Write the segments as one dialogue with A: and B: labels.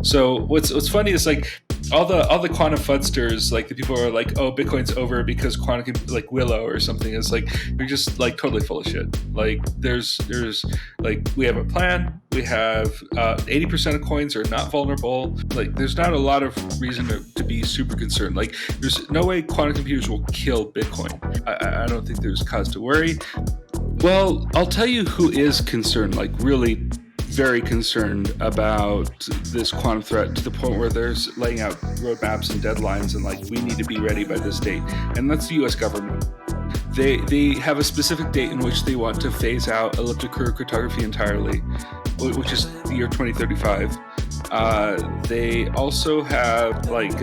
A: So what's funny is like all the quantum fudsters, like the people who are like, oh, Bitcoin's over because quantum, like Willow or something, is like you're just like totally full of shit. Like there's like we have a plan. We have 80% of coins are not vulnerable. Like there's not a lot of reason to be super concerned. Like there's no way quantum computers will kill Bitcoin. I don't think there's cause to worry. Well, I'll tell you who is concerned, like really very concerned about this quantum threat to the point where they're laying out roadmaps and deadlines and like we need to be ready by this date, and that's the U.S. government. They have a specific date in which they want to phase out elliptic curve cryptography entirely, which is the year 2035. They also have like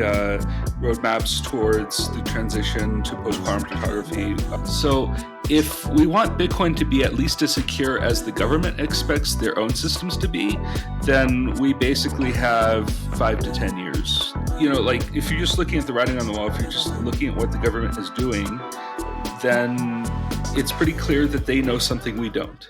A: roadmaps towards the transition to post-quantum cryptography. So if we want Bitcoin to be at least as secure as the government expects their own systems to be, then we basically have 5 to 10 years. You know, like if you're just looking at the writing on the wall, if you're just looking at what the government is doing, then it's pretty clear that they know something we don't.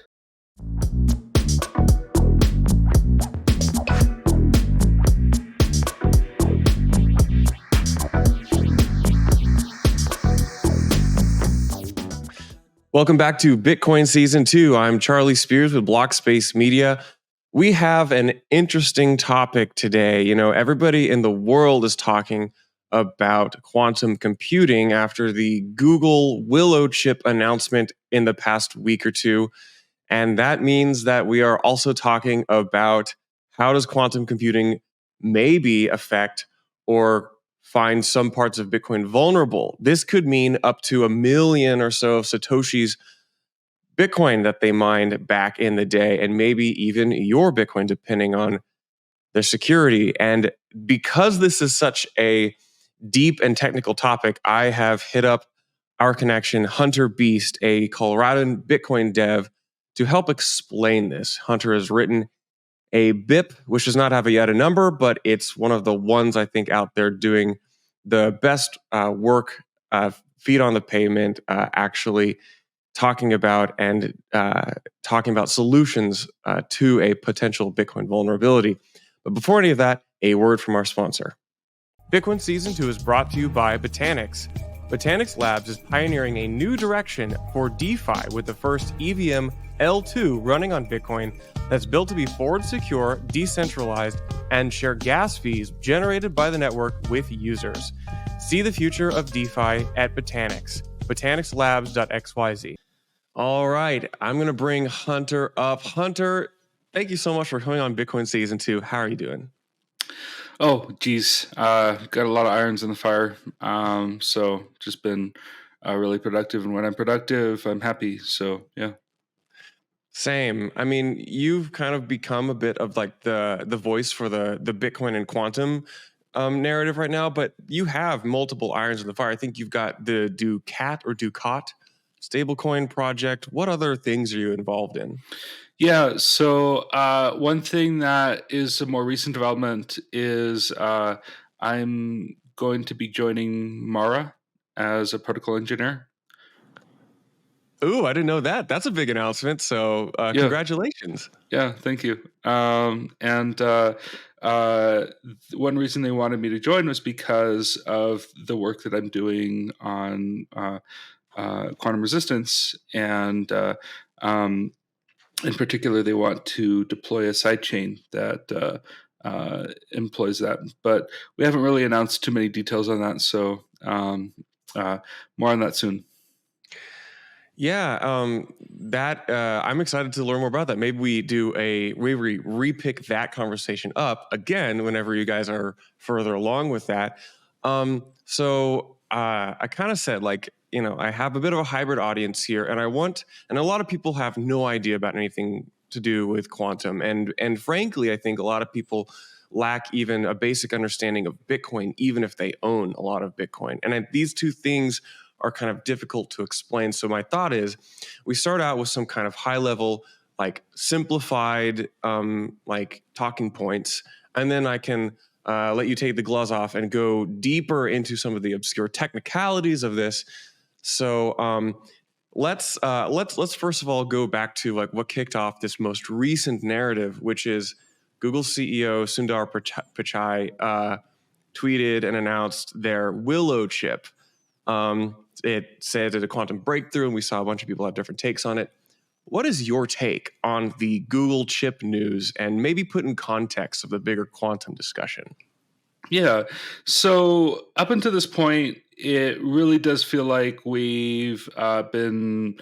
B: Welcome back to Bitcoin Season 2. I'm Charlie Spears with Blockspace Media. We have an interesting topic today. You know, everybody in the world is talking about quantum computing after the Google Willow chip announcement in the past week or two. And that means that we are also talking about how does quantum computing maybe affect or find some parts of Bitcoin vulnerable. This could mean up to 1 million or so of Satoshi's Bitcoin that they mined back in the day, and maybe even your Bitcoin, depending on their security. And because this is such a deep and technical topic, I have hit up our connection, Hunter Beast, a Coloradan Bitcoin dev, to help explain this. Hunter has written a BIP, which does not have yet a number, but it's one of the ones I think out there doing the best work, feet on the pavement, actually talking about solutions to a potential Bitcoin vulnerability. But before any of that, a word from our sponsor. Bitcoin Season 2 is brought to you by Botanix. Botanix Labs is pioneering a new direction for DeFi with the first EVM L2 running on Bitcoin that's built to be forward secure, decentralized, and share gas fees generated by the network with users. See the future of DeFi at Botanix, botanixlabs.xyz. All right, I'm going to bring Hunter up. Hunter, thank you so much for coming on Bitcoin Season 2. How are you doing?
A: Oh, geez. Got a lot of irons in the fire. So just been really productive. And when I'm productive, I'm happy. So, yeah.
B: Same. I mean, you've kind of become a bit of like the voice for the Bitcoin and quantum narrative right now, but you have multiple irons in the fire. I think you've got the Ducat stablecoin project. What other things are you involved in?
A: Yeah, so one thing that is a more recent development is I'm going to be joining Mara as a protocol engineer.
B: Ooh, I didn't know that. That's a big announcement. So congratulations.
A: Yeah, thank you. And one reason they wanted me to join was because of the work that I'm doing on quantum resistance, and in particular, they want to deploy a sidechain that employs that. But we haven't really announced too many details on that, so more on that soon.
B: Yeah, I'm excited to learn more about that. Maybe we do we repick that conversation up again whenever you guys are further along with that. So I kind of said, like, you know, I have a bit of a hybrid audience here, and a lot of people have no idea about anything to do with quantum, and frankly, I think a lot of people lack even a basic understanding of Bitcoin, even if they own a lot of Bitcoin. And these two things are kind of difficult to explain. So my thought is we start out with some kind of high level, like simplified, like talking points, and then I can let you take the gloves off and go deeper into some of the obscure technicalities of this. So let's first of all go back to like what kicked off this most recent narrative, which is Google CEO Sundar Pichai tweeted and announced their Willow chip. It said it's a quantum breakthrough, and we saw a bunch of people have different takes on it. What is your take on the Google chip news, and maybe put in context of the bigger quantum discussion?
A: Yeah. So up until this point, it really does feel like we've been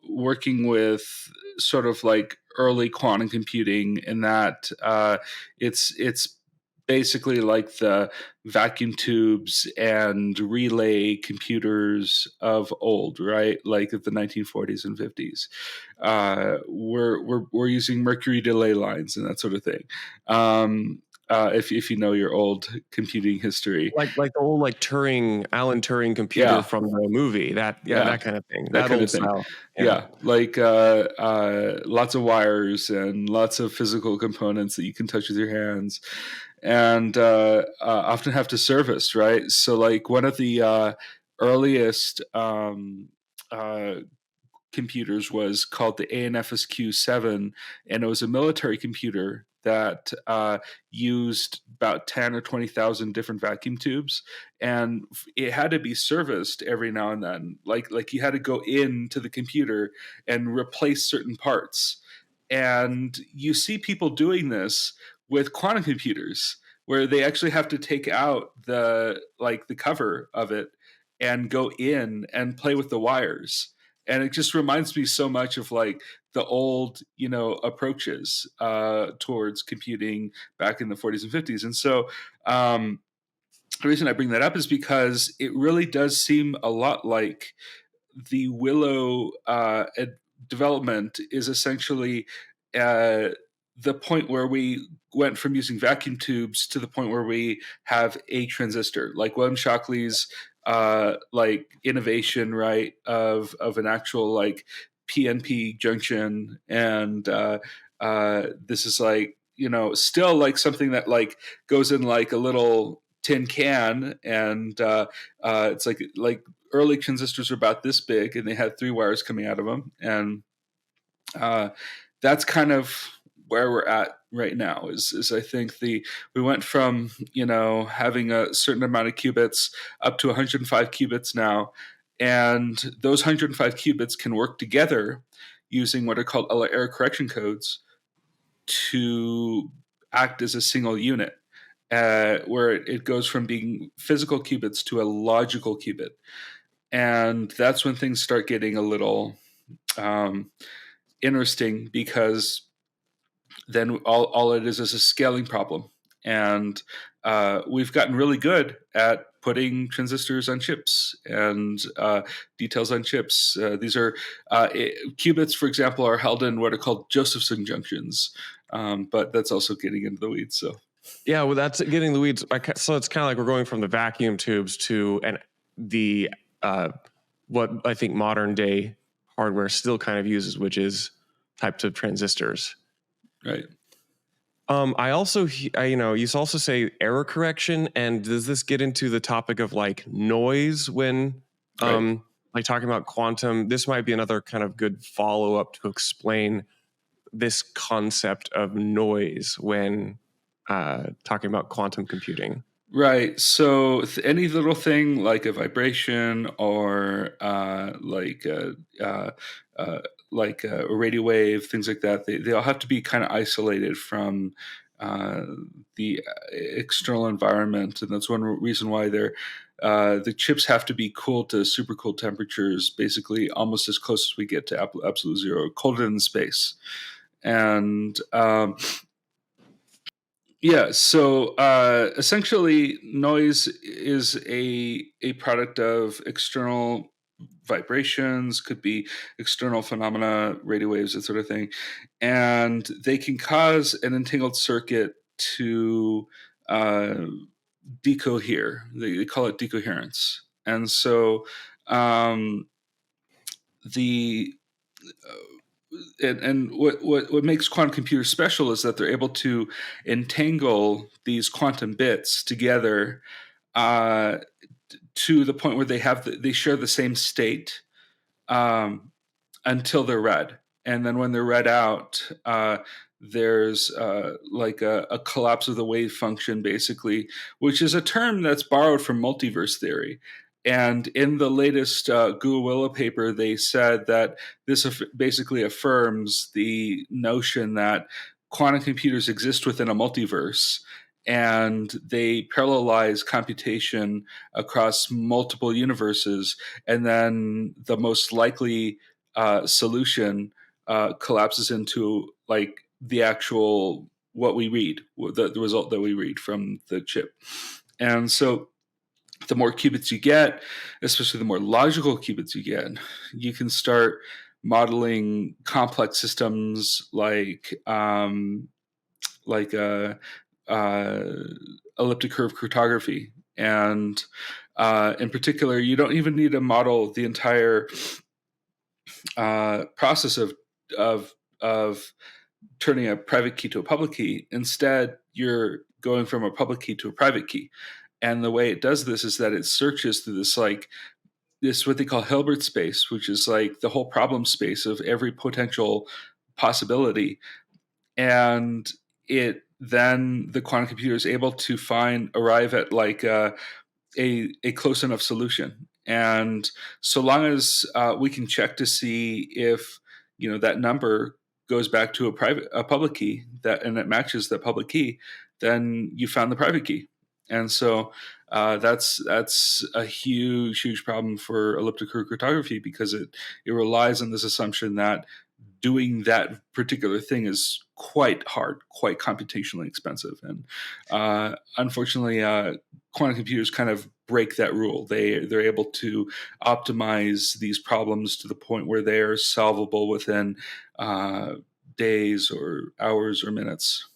A: working with sort of like early quantum computing, in that it's basically like the vacuum tubes and relay computers of old, right? Like of the 1940s and 50s. We're using mercury delay lines and that sort of thing. If you know your old computing history,
B: Like the old Alan Turing computer
A: yeah,
B: from the movie, that
A: yeah,
B: kind of thing,
A: that
B: that
A: kind
B: old
A: of thing.
B: style.
A: Yeah, like lots of wires and lots of physical components that you can touch with your hands, and often have to service, right? So, like one of the earliest computers was called the ANFSQ7, and it was a military computer that used about 10 or 20,000 different vacuum tubes, and it had to be serviced every now and then. Like you had to go into the computer and replace certain parts. And you see people doing this with quantum computers, where they actually have to take out the cover of it and go in and play with the wires. And it just reminds me so much of like the old, approaches towards computing back in the 40s and 50s. And so the reason I bring that up is because it really does seem a lot like the Willow development is essentially uh, the point where we went from using vacuum tubes to the point where we have a transistor, like William Shockley's like innovation, right, of an actual like PNP junction, and this is like still like something that like goes in like a little tin can, and it's like early transistors were about this big, and they had 3 wires coming out of them, and that's kind of where we're at right now. Is I think we went from having a certain amount of qubits up to 105 qubits now, and those 105 qubits can work together using what are called error correction codes to act as a single unit, where it goes from being physical qubits to a logical qubit. And that's when things start getting a little interesting, because then all it is a scaling problem. And we've gotten really good at putting transistors on chips and details on chips. These are qubits, for example, are held in what are called Josephson junctions, but that's also getting into the weeds. So
B: yeah, well, that's getting the weeds. So it's kind of like we're going from the vacuum tubes to the what I think modern day hardware still kind of uses, which is types of transistors.
A: Right.
B: I also, you also say error correction, and does this get into the topic of like noise when,
A: Right.
B: like talking about quantum? This might be another kind of good follow up to explain this concept of noise when talking about quantum computing.
A: Right. So any little thing like a vibration or like a radio wave, things like that, they all have to be kind of isolated from the external environment, and that's one reason why the chips have to be cooled to supercooled temperatures, basically almost as close as we get to absolute zero, colder than space. And yeah, so essentially, noise is a product of external vibrations, could be external phenomena, radio waves, that sort of thing, and they can cause an entangled circuit to decohere. They call it decoherence, and so the and what makes quantum computers special is that they're able to entangle these quantum bits together uh, to the point where they share the same state um, until they're read, and then when they're read out, there's like a collapse of the wave function, basically, which is a term that's borrowed from multiverse theory. And in the latest Google Willow paper, they said that this basically affirms the notion that quantum computers exist within a multiverse, and they parallelize computation across multiple universes, and then the most likely solution collapses into like the actual what we read, the result that we read from the chip. And so the more qubits you get, especially the more logical qubits you get, you can start modeling complex systems like elliptic curve cryptography. And in particular, you don't even need to model the entire process of turning a private key to a public key. Instead, you're going from a public key to a private key. And the way it does this is that it searches through this what they call Hilbert space, which is like the whole problem space of every potential possibility. And it then the quantum computer is able to arrive at like a close enough solution. And so long as we can check to see if that number goes back to a public key and it matches the public key, then you found the private key. And so that's a huge problem for elliptic curve cryptography, because it relies on this assumption that doing that particular thing is quite hard, quite computationally expensive. And unfortunately, quantum computers kind of break that rule. They're able to optimize these problems to the point where they are solvable within days or hours or minutes.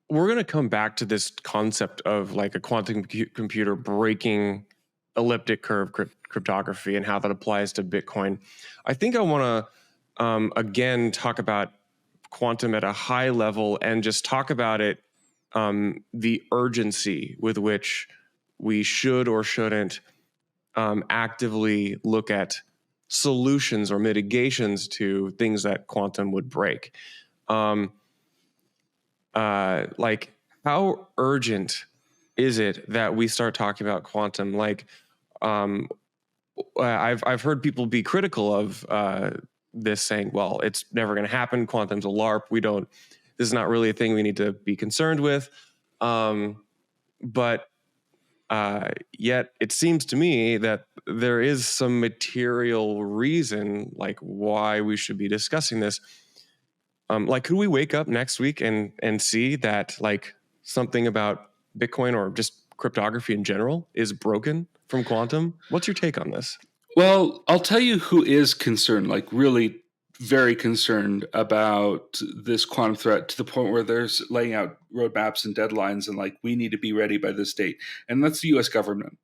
B: We're going to come back to this concept of like a quantum computer breaking elliptic curve cryptography and how that applies to Bitcoin. I think I want to again talk about quantum at a high level and just talk about it, the urgency with which we should or shouldn't actively look at solutions or mitigations to things that quantum would break. Like, how urgent is it that we start talking about quantum? Like, I've heard people be critical of this, saying, well, it's never going to happen. Quantum's a LARP. This is not really a thing we need to be concerned with. But yet it seems to me that there is some material reason like why we should be discussing this. Like, could we wake up next week and see that like something about Bitcoin or just cryptography in general is broken from quantum? What's your take on this?
A: Well, I'll tell you who is concerned, like really very concerned about this quantum threat, to the point where there's laying out roadmaps and deadlines and like, we need to be ready by this date. And that's the US government.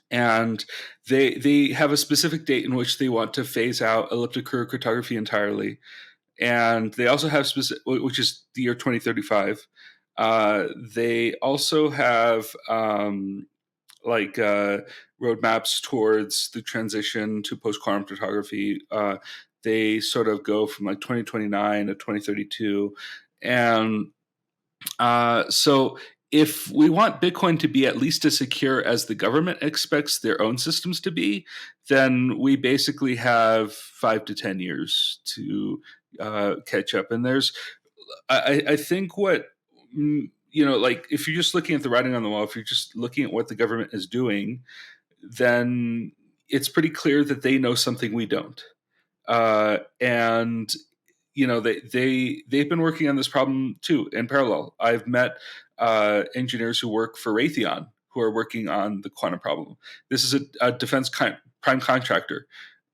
A: And they have a specific date in which they want to phase out elliptic curve cryptography entirely. And they also have which is the year 2035. They also have roadmaps towards the transition to post-quantum cryptography. They sort of go from like 2029 to 2032. And so if we want Bitcoin to be at least as secure as the government expects their own systems to be, then we basically have 5 to 10 years to catch up. And I think what, like if you're just looking at the writing on the wall, if you're just looking at what the government is doing, then it's pretty clear that they know something we don't. And they've been working on this problem too in parallel. I've met engineers who work for Raytheon who are working on the quantum problem. This is a defense prime contractor.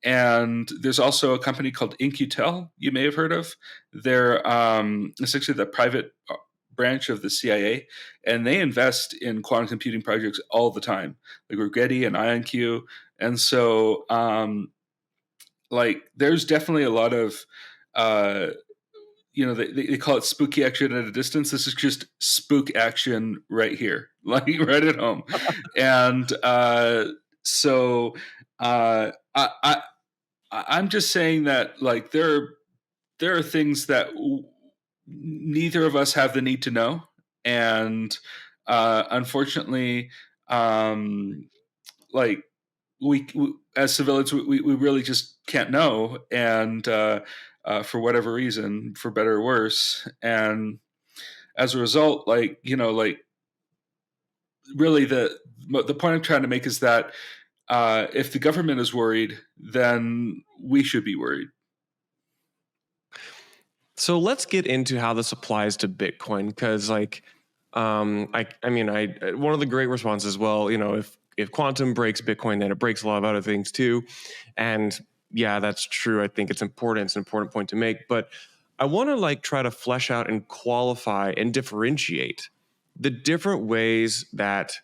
A: And there's also a company called In-Q-Tel you may have heard of. They're essentially the private branch of the CIA, and they invest in quantum computing projects all the time, like Rigetti and IonQ. And so there's definitely a lot of they call it spooky action at a distance. This is just spook action right here, like right at home. And so I'm just saying that like there are there are things that neither of us have the need to know, and unfortunately, um, like we as civilians, we really just can't know, and for whatever reason, for better or worse, and as a result, like really the point I'm trying to make is that if the government is worried, then we should be worried.
B: So let's get into how this applies to Bitcoin, because one of the great responses, well, if quantum breaks Bitcoin, then it breaks a lot of other things too, and yeah, that's true. I think it's important. It's an important point to make, but I want to try to flesh out and qualify and differentiate the different ways that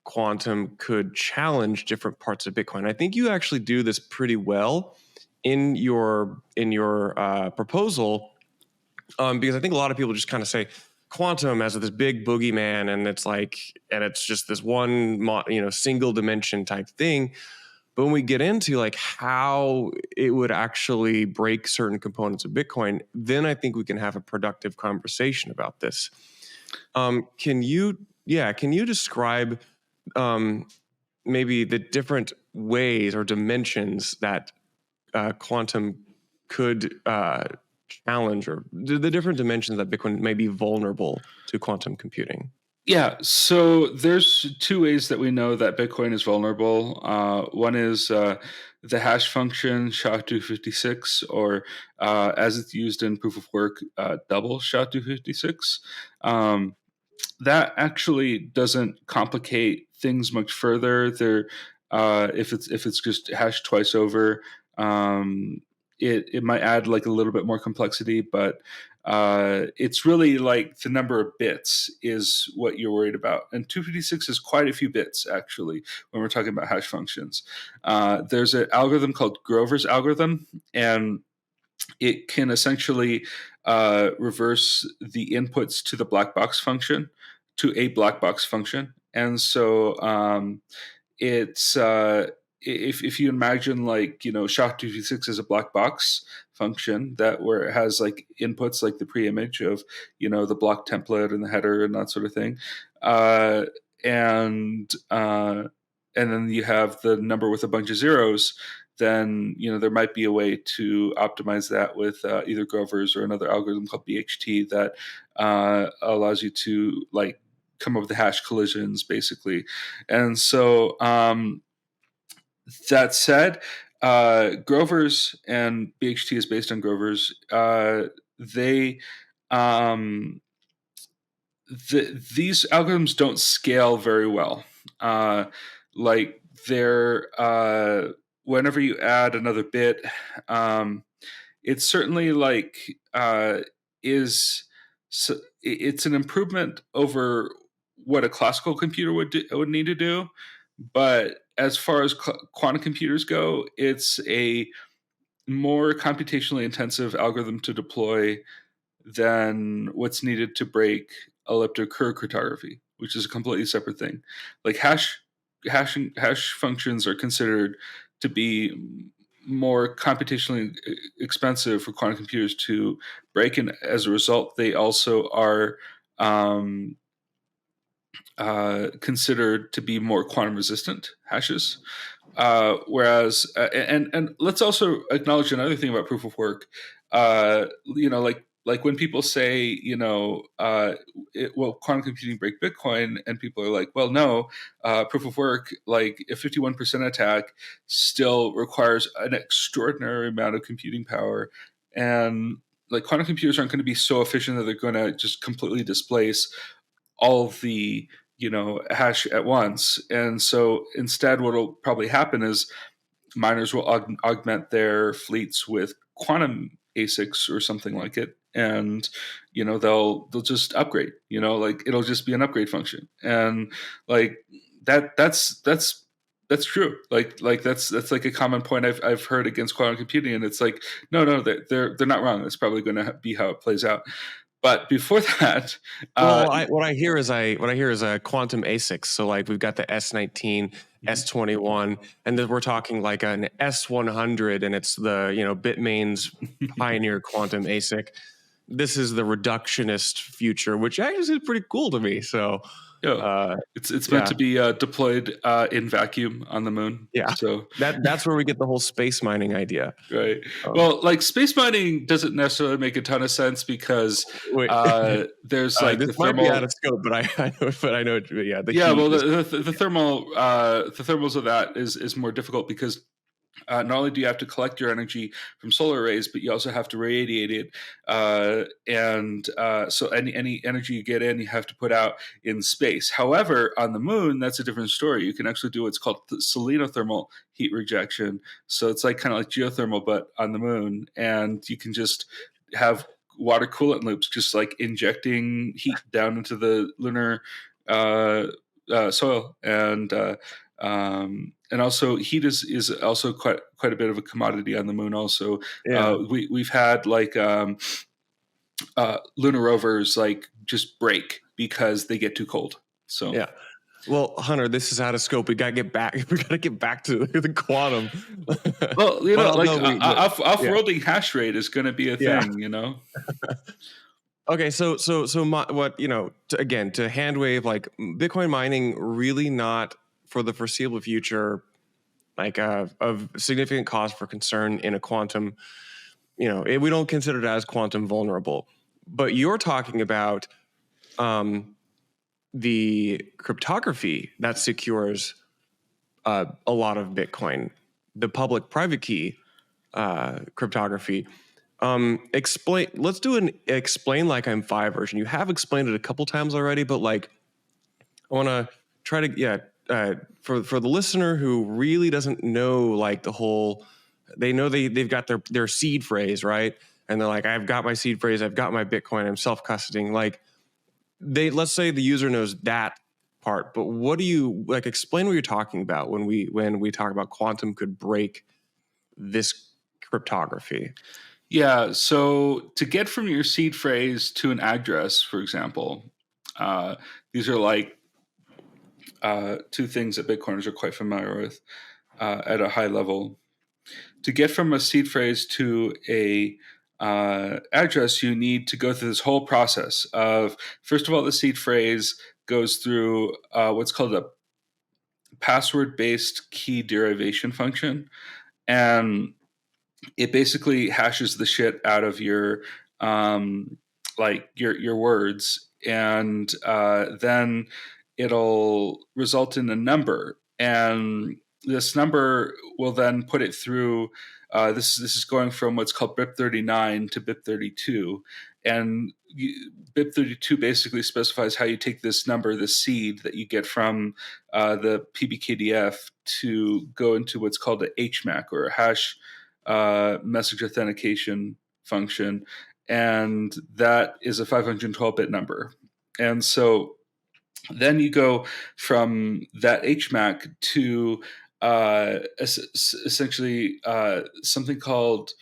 B: quantum could challenge different parts of Bitcoin. I think you actually do this pretty well in your proposal, because I think a lot of people just kind of say quantum as this big boogeyman, and it's just this one single dimension type thing. But when we get into how it would actually break certain components of Bitcoin, then I think we can have a productive conversation about this. Can you describe maybe the different ways or dimensions that quantum could challenge, or the different dimensions that Bitcoin may be vulnerable to quantum computing?
A: Yeah, so there's two ways that we know that Bitcoin is vulnerable. One is the hash function SHA-256, or as it's used in proof of work, double SHA-256. That actually doesn't complicate things much further. If it's just hashed twice over, it might add a little bit more complexity, but it's really the number of bits is what you're worried about. And 256 is quite a few bits, actually, when we're talking about hash functions. There's an algorithm called Grover's algorithm, and it can essentially reverse the inputs to the black box function to a black box function. And so it's if you imagine SHA-256 as a black box function where it has inputs like the pre-image of the block template and the header and that sort of thing, and then you have the number with a bunch of zeros, then there might be a way to optimize that with either Grover's or another algorithm called BHT that allows you to come up with the hash collisions, basically. And so that said, Grover's, and BHT is based on Grover's, these algorithms don't scale very well. Whenever you add another bit, it's certainly it's an improvement over what a classical computer would need to do. But as far as quantum computers go, it's a more computationally intensive algorithm to deploy than what's needed to break elliptic curve cryptography, which is a completely separate thing. Hash functions are considered to be more computationally expensive for quantum computers to break, and as a result, they also are considered to be more quantum resistant hashes. Whereas, and let's also acknowledge another thing about proof of work. Like when people say, will quantum computing break Bitcoin? And people are like, well, no, proof of work, a 51% attack still requires an extraordinary amount of computing power. And quantum computers aren't going to be so efficient that they're going to just completely displace all of the hash at once. And so instead, what will probably happen is miners will augment their fleets with quantum ASICs or something like it, and they'll just upgrade. It'll just be an upgrade function, and that's true. That's a common point I've heard against quantum computing, and it's no, they're not wrong. That's probably going to be how it plays out. But before that,
B: Well, what I hear is a quantum ASICs. So like we've got the S19, S21, and then we're talking like an S100, and it's the Bitmain's Pioneer quantum ASIC. This is the reductionist future, which actually is pretty cool to me. So
A: yeah, it's meant
B: yeah,
A: to be deployed in vacuum on the moon.
B: yeah,
A: So
B: that's where we get the whole space mining idea.
A: right. Well, like space mining doesn't necessarily make a ton of sense because
B: Wait,
A: there's like
B: this
A: the
B: might be out
A: thermal.
B: of scope, but I know, yeah, the
A: Yeah,
B: heat.
A: well, the thermal the thermals of that is more difficult because not only do you have to collect your energy from solar rays, but you also have to radiate it, and so any energy you get in, you have to put out in space. However, on the moon, that's a different story. You can actually do what's called selenothermal heat rejection. So it's like kind of like geothermal, but on the moon, and you can just have water coolant loops, just like injecting heat down into the lunar soil, and also heat is also quite a bit of a commodity on the moon. Also,
B: Yeah.
A: we've had like lunar rovers like just break because they get too cold. So
B: Yeah. Well, Hunter, this is out of scope. We gotta get back. We gotta get back to the quantum.
A: well,
B: But
A: like
B: although yeah,
A: off-worlding hash rate is going to be a
B: yeah.
A: thing.
B: Okay, so what again to hand wave like Bitcoin mining really not for the foreseeable future, like of significant cause for concern in a quantum. We don't consider it as quantum vulnerable, but you're talking about the cryptography that secures a lot of Bitcoin, the public-private key cryptography. Explain. Let's do an explain like I'm five version. You have explained it a couple times already, but like I want to try to for the listener who really doesn't know like the whole. They know they've got their seed phrase, right? And they're like, I've got my seed phrase, I've got my Bitcoin, I'm self-custodying. Like let's say the user knows that part, but what do you like? Explain what you're talking about when we talk about quantum could break this cryptography.
A: Yeah. So to get from your seed phrase to an address, for example, these are like two things that Bitcoiners are quite familiar with at a high level. To get from a seed phrase to a address, you need to go through this whole process of, first of all, the seed phrase goes through what's called a password-based key derivation function, and it basically hashes the shit out of your your words, and then it'll result in a number, and this number will then put it through. This is going from what's called BIP39 to BIP32, and BIP32 basically specifies how you take this number, the seed that you get from the PBKDF, to go into what's called a HMAC, or a hash message authentication function, and that is a 512-bit number. And so then you go from that HMAC to essentially something called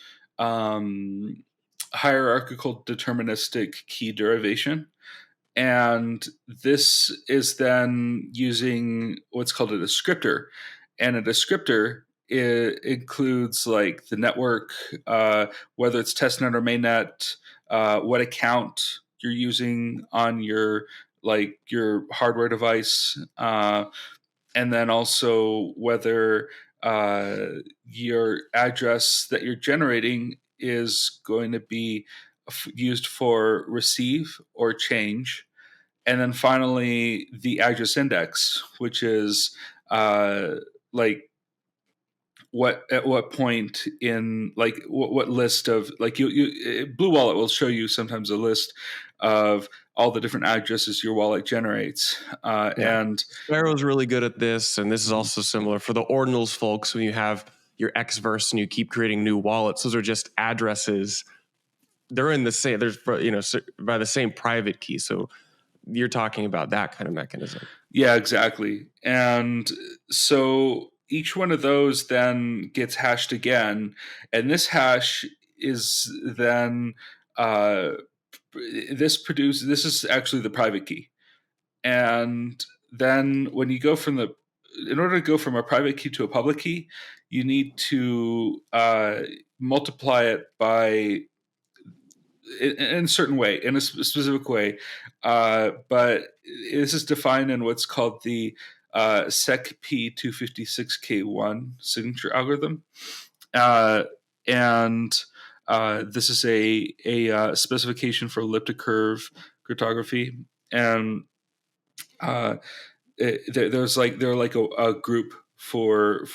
A: hierarchical deterministic key derivation. And this is then using what's called a descriptor. And a descriptor includes like the network, whether it's testnet or mainnet, what account you're using on your hardware device, and then also whether your address that you're generating is going to be used for receive or change. And then finally, the address index, which is like at what point in like what list of like Blue Wallet will show you sometimes a list of all the different addresses your wallet generates, and
B: Sparrow's really good at this, and this is also similar for the ordinals folks. When you have your Xverse and you keep creating new wallets, those are just addresses. They're in the same. There's by the same private key. So you're talking about that kind of mechanism.
A: Yeah, exactly. And so each one of those then gets hashed again, and this hash is then this is actually the private key. And then when you go from in order to go from a private key to a public key, you need to multiply it by in a certain way, in a specific way. But this is defined in what's called the SEC P256K1 signature algorithm. And this is a specification for elliptic curve cryptography. And they're like a group for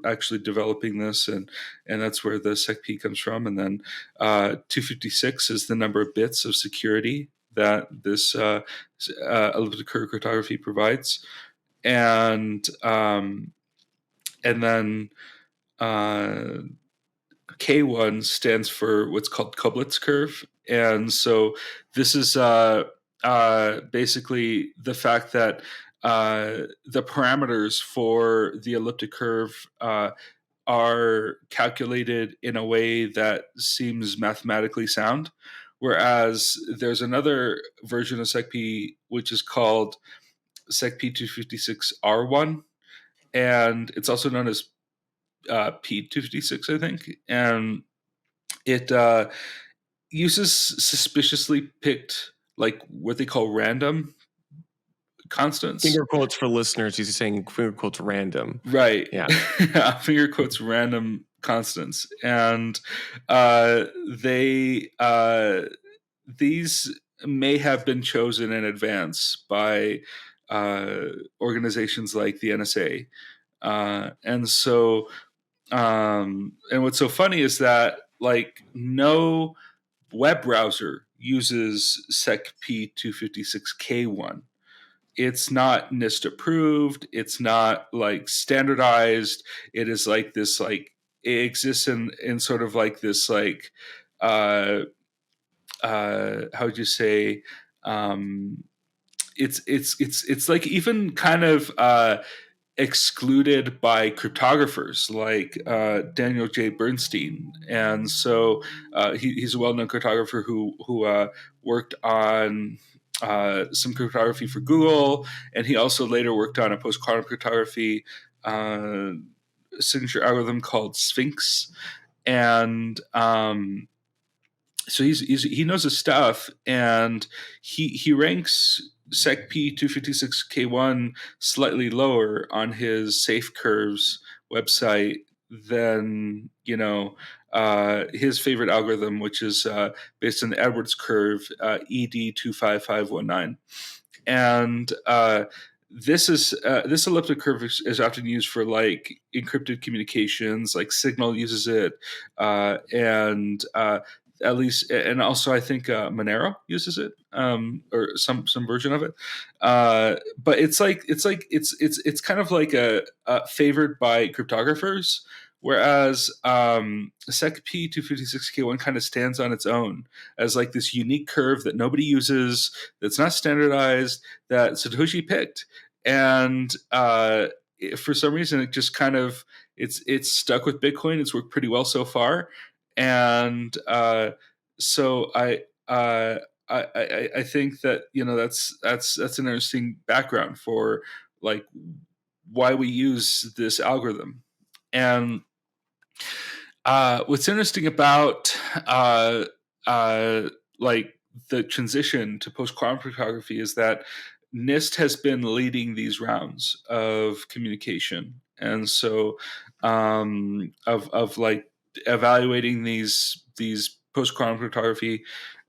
A: actually developing this, and that's where the SecP comes from. And then 256 is the number of bits of security that this elliptic curve cryptography provides, and then K1 stands for what's called Kublitz curve. And so this is basically the fact that the parameters for the elliptic curve are calculated in a way that seems mathematically sound. Whereas there's another version of SecP which is called SecP 256R1, and it's also known as P256, I think. And it uses suspiciously picked, like what they call random constants.
B: Finger quotes for listeners. He's saying finger quotes random.
A: Right.
B: Yeah.
A: Finger quotes random constants. And these may have been chosen in advance by organizations like the NSA. And so, and what's so funny is that like no web browser uses SecP256K1. It's not NIST approved. It's not like standardized. It is like this, like it exists in sort of like this, like how would you say? It's like even kind of excluded by cryptographers like Daniel J. Bernstein, and so he's a well-known cryptographer who worked on some cryptography for Google, and he also later worked on a post-quantum cryptography signature algorithm called Sphinx, and so he knows his stuff, and he ranks SecP 256K1 slightly lower on his Safe Curves website than his favorite algorithm, which is based on the Edwards curve, ED25519, and this elliptic curve is often used for like encrypted communications, like Signal uses it, and at least, and also I think Monero uses it, or some version of it. But it's kind of like a favored by cryptographers, whereas SecP 256K1 kind of stands on its own as like this unique curve that nobody uses, that's not standardized, that Satoshi picked, and for some reason it just kind of it's stuck with Bitcoin. It's worked pretty well so far. And so I think that that's an interesting background for like why we use this algorithm. And what's interesting about like the transition to post-quantum cryptography is that NIST has been leading these rounds of communication, and so of like evaluating these post-quantum cryptography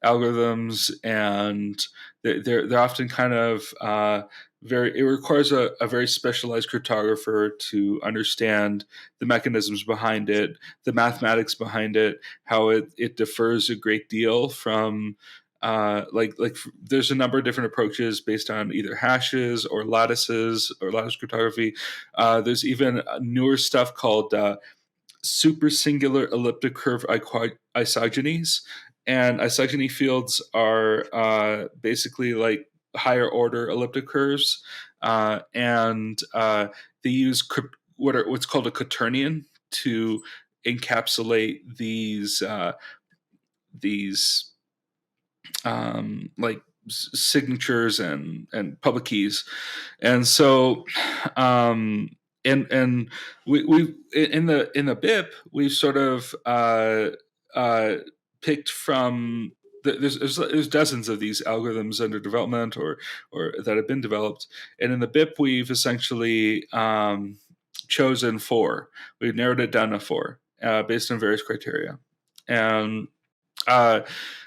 A: algorithms, and they're often kind of it requires a very specialized cryptographer to understand the mechanisms behind it, the mathematics behind it, how it differs a great deal from like there's a number of different approaches based on either hashes or lattices or lattice cryptography. There's even newer stuff called super singular elliptic curve isogenies, and isogeny fields are basically like higher order elliptic curves, and they use what's called a quaternion to encapsulate these like signatures and public keys. And so and we in the BIP we've sort of uh, picked from there's dozens of these algorithms under development or that have been developed, and in the BIP we've essentially chosen four. We've narrowed it down to four based on various criteria, and uh,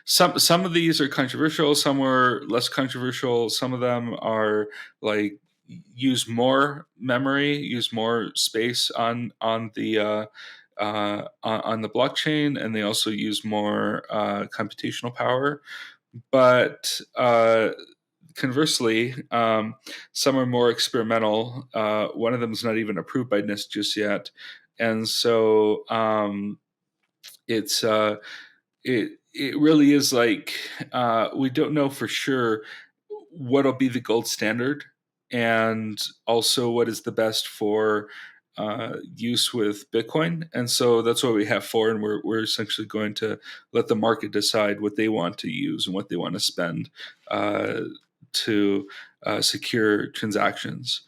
A: some of these are controversial, some are less controversial. Some of them are like use more memory, use more space on the blockchain, and they also use more computational power. But conversely, some are more experimental. One of them is not even approved by NIST just yet, and so it's it really is like we don't know for sure what'll be the gold standard, and also what is the best for use with Bitcoin. And so that's what we have for, and we're essentially going to let the market decide what they want to use and what they want to spend to secure transactions.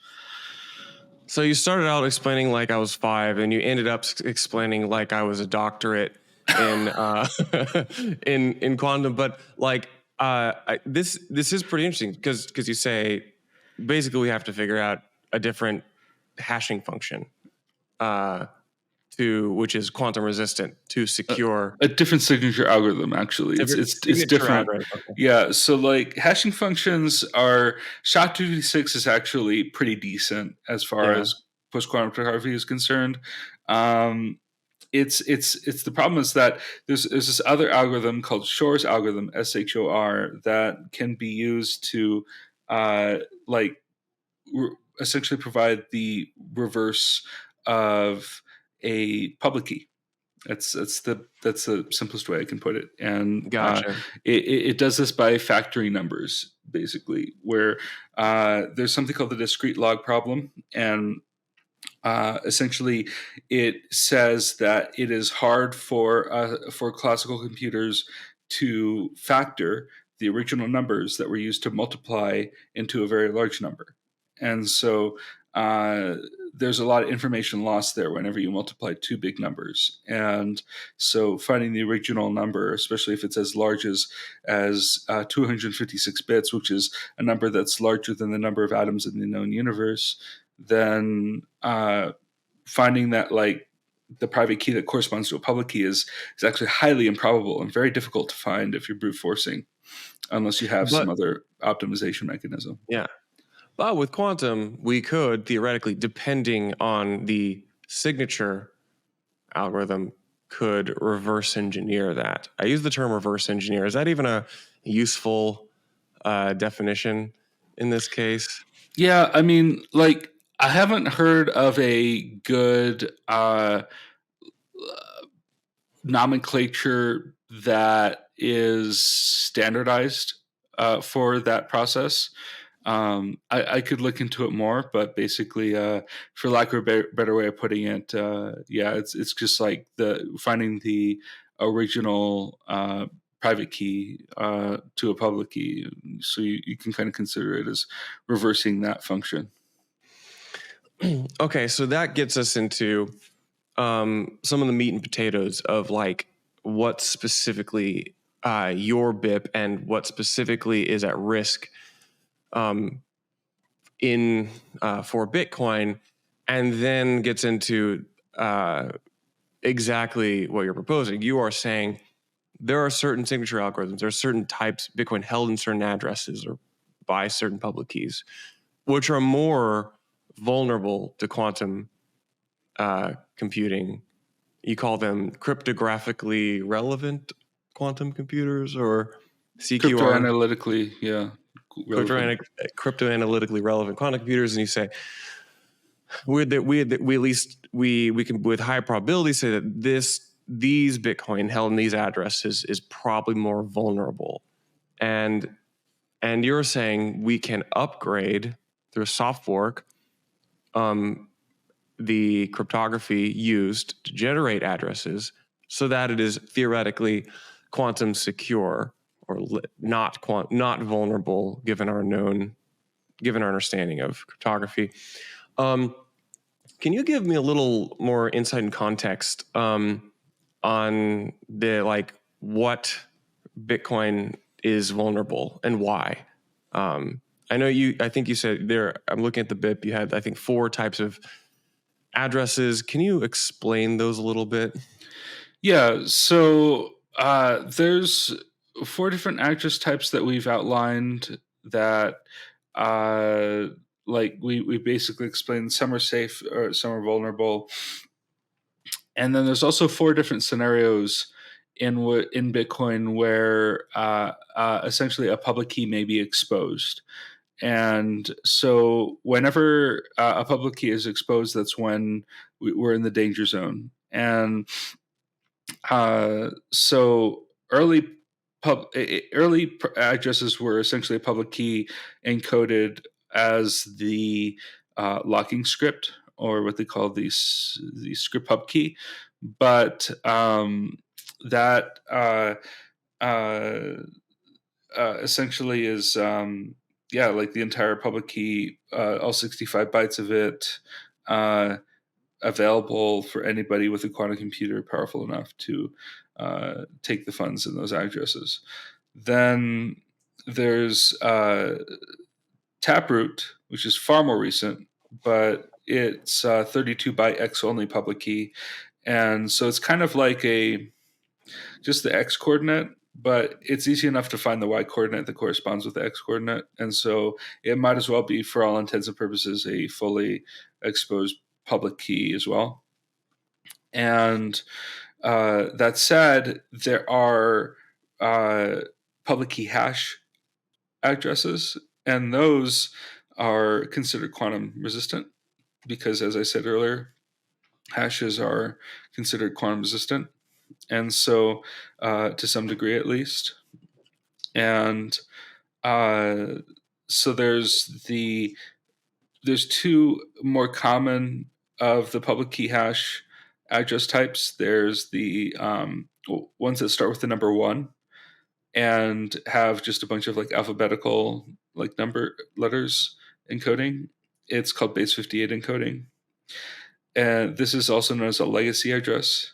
B: So you started out explaining like I was 5, and you ended up explaining like I was a doctorate in in quantum. But like this is pretty interesting because you say basically we have to figure out a different hashing function which is quantum resistant to secure
A: a different signature algorithm. Actually, it's different.
B: Okay.
A: Yeah, so like hashing functions are SHA-256 is actually pretty decent as far as post quantum cryptography is concerned. It's the problem is that there's this other algorithm called Shor's algorithm, SHOR, that can be used to like essentially provide the reverse of a public key. That's the simplest way I can put it. And
B: Gotcha.
A: It does this by factoring numbers, basically, where there's something called the discrete log problem, and essentially it says that it is hard for classical computers to factor the original numbers that were used to multiply into a very large number. And so there's a lot of information lost there whenever you multiply two big numbers. And so finding the original number, especially if it's as large as 256 bits, which is a number that's larger than the number of atoms in the known universe, then finding that like the private key that corresponds to a public key is actually highly improbable and very difficult to find if you're brute forcing, unless you have some other optimization mechanism.
B: Yeah. But with quantum, we could theoretically, depending on the signature algorithm, could reverse engineer that. I use the term reverse engineer. Is that even a useful definition in this case?
A: Yeah, I mean, like, I haven't heard of a good nomenclature that is standardized for that process. I could look into it more, but basically, for lack of a better way of putting it, it's just like finding the original private key to a public key. So you can kind of consider it as reversing that function.
B: Okay, so that gets us into some of the meat and potatoes of like what specifically your BIP and what specifically is at risk in for Bitcoin, and then gets into exactly what you're proposing. You are saying there are certain signature algorithms, there are certain types Bitcoin held in certain addresses or by certain public keys, which are more vulnerable to quantum computing. You call them cryptographically relevant quantum computers, or CQR.
A: Cryptoanalytically, yeah.
B: Cryptoanalytically relevant quantum computers, and you say we at least we can with high probability say that these Bitcoin held in these addresses is probably more vulnerable, and you're saying we can upgrade through a soft fork the cryptography used to generate addresses so that it is theoretically quantum secure, or not vulnerable given our understanding of cryptography. Can you give me a little more insight and context on the what Bitcoin is vulnerable and why? I think you said there, I'm looking at the BIP, you had, I think, 4 types of addresses. Can you explain those a little bit?
A: Yeah, so there's 4 different address types that we've outlined that we basically explained some are safe or some are vulnerable. And then there's also 4 different scenarios in Bitcoin where essentially a public key may be exposed. And so whenever a public key is exposed, that's when we're in the danger zone. And so early addresses were essentially a public key encoded as the locking script, or what they call the script pub key. But that essentially is like the entire public key, all 65 bytes of it, available for anybody with a quantum computer powerful enough to take the funds in those addresses. Then there's Taproot, which is far more recent, but it's 32 byte X only public key. And so it's kind of like just the X coordinate, but it's easy enough to find the Y coordinate that corresponds with the X coordinate. And so it might as well be, for all intents and purposes, a fully exposed public key as well. And that said, there are public key hash addresses, and those are considered quantum resistant because, as I said earlier, hashes are considered quantum resistant, and so to some degree at least. And so there's 2 more common of the public key hash address types. There's the ones that start with the number 1 and have just a bunch of alphabetical number letters encoding. It's called base 58 encoding. And this is also known as a legacy address.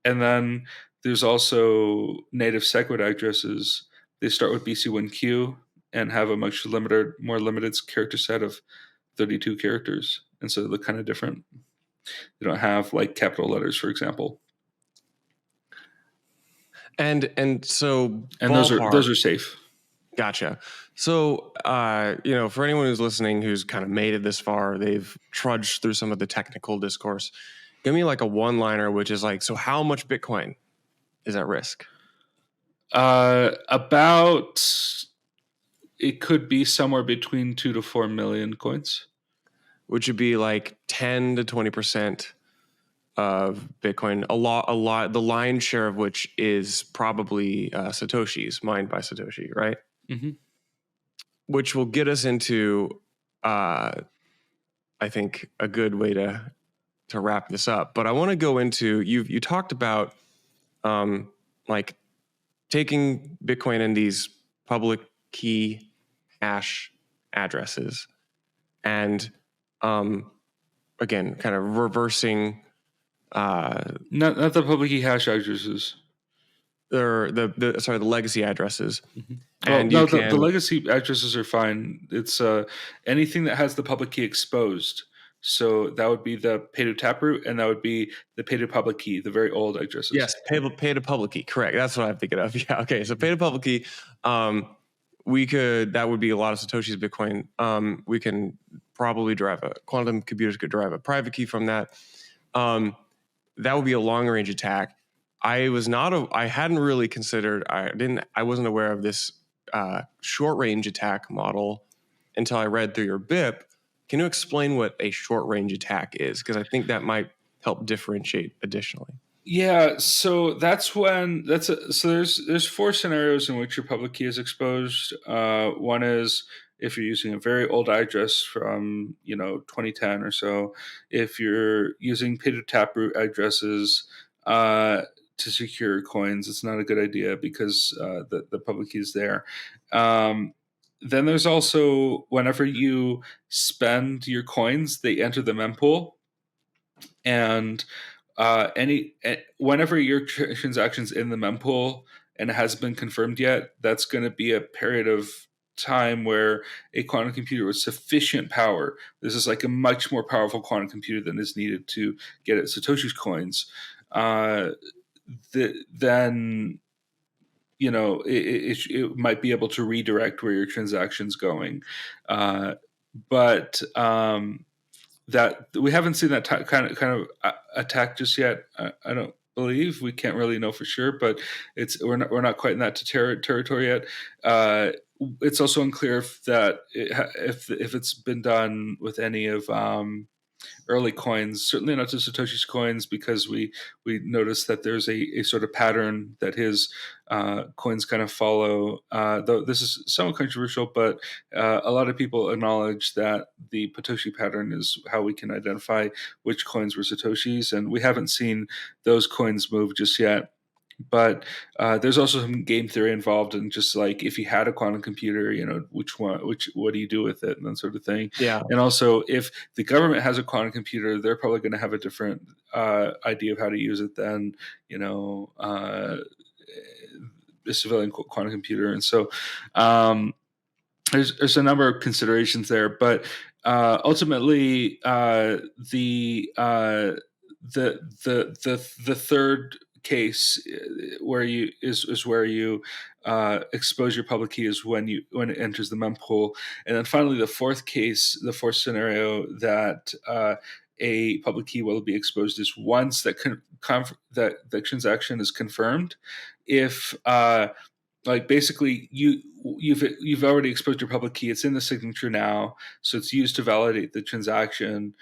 A: And then there's also native SegWit addresses. They start with BC1Q and have a much more limited character set of 32 characters. And so they look kind of different. They don't have capital letters, for example.
B: And so
A: those are safe.
B: Gotcha. So for anyone who's listening who's kind of made it this far, they've trudged through some of the technical discourse. Give me a one-liner, which is so how much Bitcoin is at risk?
A: About, it could be somewhere between 2 to 4 million coins,
B: which would be 10 to 20% of Bitcoin. A lot. The lion's share of which is probably Satoshi's, mined by Satoshi, right?
A: Mm-hmm.
B: Which will get us into, I think, a good way to wrap this up. But I want to go into, you talked about taking Bitcoin in these public key hash addresses and again, kind of reversing
A: not the public key hash addresses,
B: or the legacy addresses.
A: Mm-hmm.
B: And
A: the legacy addresses are fine. It's anything that has the public key exposed. So that would be the pay to taproot, and that would be the pay to public key, the very old addresses.
B: Yes, pay to public key. Correct. That's what I'm thinking of. Yeah. Okay. So pay to public key. That would be a lot of Satoshi's Bitcoin. We can probably quantum computers could derive a private key from that. That would be a long range attack. I hadn't really considered. I wasn't aware of this short range attack model until I read through your BIP. Can you explain what a short range attack is? Because I think that might help differentiate additionally.
A: Yeah, so there's 4 scenarios in which your public key is exposed. One is if you're using a very old address from 2010 or so. If you're using pay to taproot addresses, to secure coins. It's not a good idea because the public key is there. Then there's also whenever you spend your coins, they enter the mempool, and whenever your transaction's in the mempool and it hasn't been confirmed yet, that's going to be a period of time where a quantum computer with sufficient power, this is like a much more powerful quantum computer than is needed to get at Satoshi's coins, then it might be able to redirect where your transaction's going, but that we haven't seen that kind of attack just yet. I don't believe. We can't really know for sure, but we're not quite in that territory yet. It's also unclear if it's been done with any of early coins, certainly not to Satoshi's coins, because we noticed that there's a sort of pattern that his coins kind of follow. Though this is somewhat controversial, but a lot of people acknowledge that the Satoshi pattern is how we can identify which coins were Satoshi's, and we haven't seen those coins move just yet. But there's also some game theory involved in just like if you had a quantum computer, what do you do with it, and that sort of thing.
B: Yeah.
A: And also, if the government has a quantum computer, they're probably going to have a different idea of how to use it than a civilian quantum computer. And so there's a number of considerations there, but ultimately the third case where you expose your public key is when it enters the mempool, and then finally the fourth scenario that a public key will be exposed is once that the transaction is confirmed. If like basically you've already exposed your public key, it's in the signature now, so it's used to validate the transaction,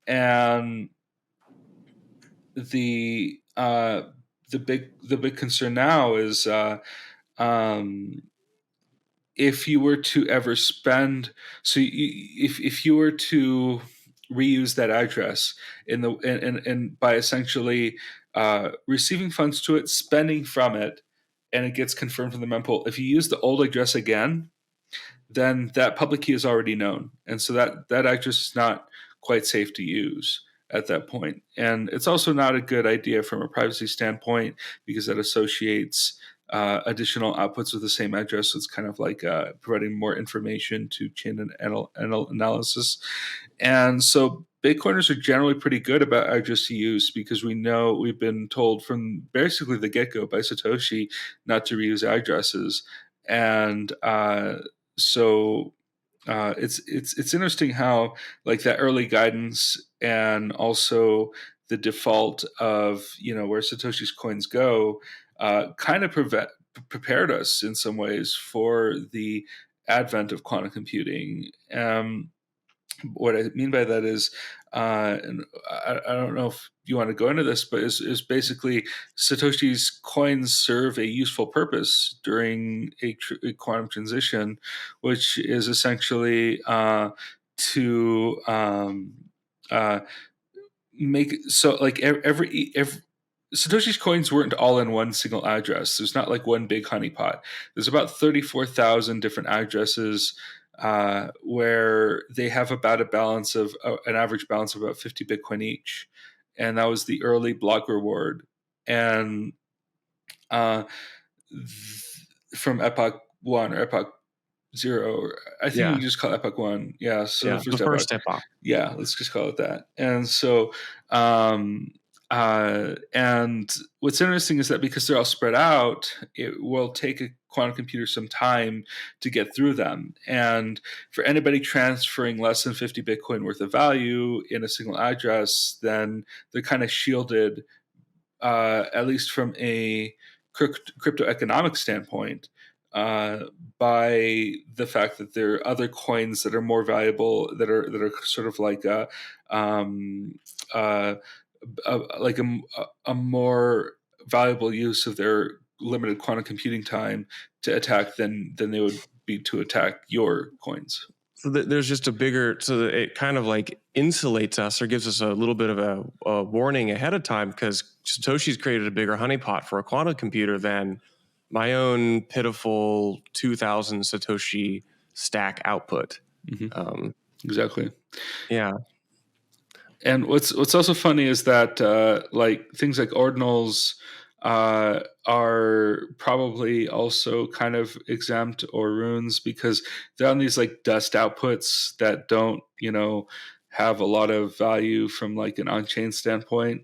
A: and the big concern now is if you were to ever spend, if you were to reuse that address and by essentially receiving funds to it, spending from it, and it gets confirmed from the mempool, if you use the old address again, then that public key is already known, and so that address is not quite safe to use at that point. And it's also not a good idea from a privacy standpoint because that associates additional outputs with the same address. So it's kind of like providing more information to chain analysis. And so Bitcoiners are generally pretty good about address use because we've been told from basically the get-go by Satoshi not to reuse addresses. And so it's interesting how like that early guidance and also the default of where Satoshi's coins go kind of prepared us in some ways for the advent of quantum computing. What I mean by that is, and I don't know if you want to go into this, but is basically Satoshi's coins serve a useful purpose during a quantum transition, which is essentially to make so like every Satoshi's coins weren't all in one single address. There's not like one big honeypot. There's about 34,000 different addresses where they have about an average balance of about 50 Bitcoin each. And that was the early block reward. And from Epoch 1 or Epoch 0, I think we just call it Epoch 1. Yeah, so
B: the first epoch.
A: Yeah, let's just call it that. And so and what's interesting is that because they're all spread out, it will take a quantum computer some time to get through them. And for anybody transferring less than 50 Bitcoin worth of value in a single address, then they're kind of shielded, at least from a crypto economic standpoint, by the fact that there are other coins that are more valuable, that are sort of like a more valuable use of their limited quantum computing time to attack than they would be to attack your coins.
B: So there's just a bigger, so that it kind of like insulates us or gives us a little bit of a warning ahead of time, because Satoshi's created a bigger honeypot for a quantum computer than my own pitiful 2000 Satoshi stack output.
A: Exactly.
B: Yeah.
A: And what's also funny is that like things like ordinals are probably also kind of exempt, or runes, because they're on these like dust outputs that don't, have a lot of value from like an on-chain standpoint.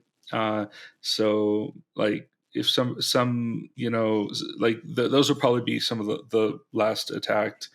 A: So like if some like those will probably be some of the last attacked.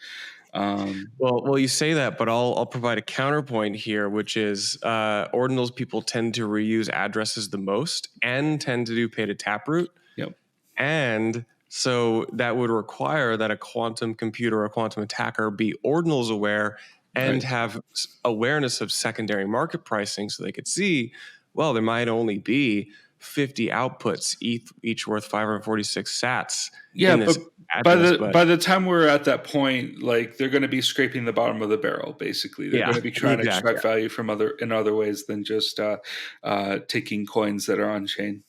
B: Well, you say that, but I'll provide a counterpoint here, which is ordinals people tend to reuse addresses the most and tend to do pay to taproot.
A: Yep.
B: And so that would require that a quantum computer or a quantum attacker be ordinals aware and
A: Right.
B: have awareness of secondary market pricing, so they could see, well, there might only be 50 outputs, each worth 546 sats.
A: Yeah,
B: in this
A: but
B: address,
A: by the time we're at that point, like they're going to be scraping the bottom of the barrel. Basically, they're
B: yeah,
A: going to be trying to
B: exactly.
A: extract value from other ways than just taking coins that are on chain.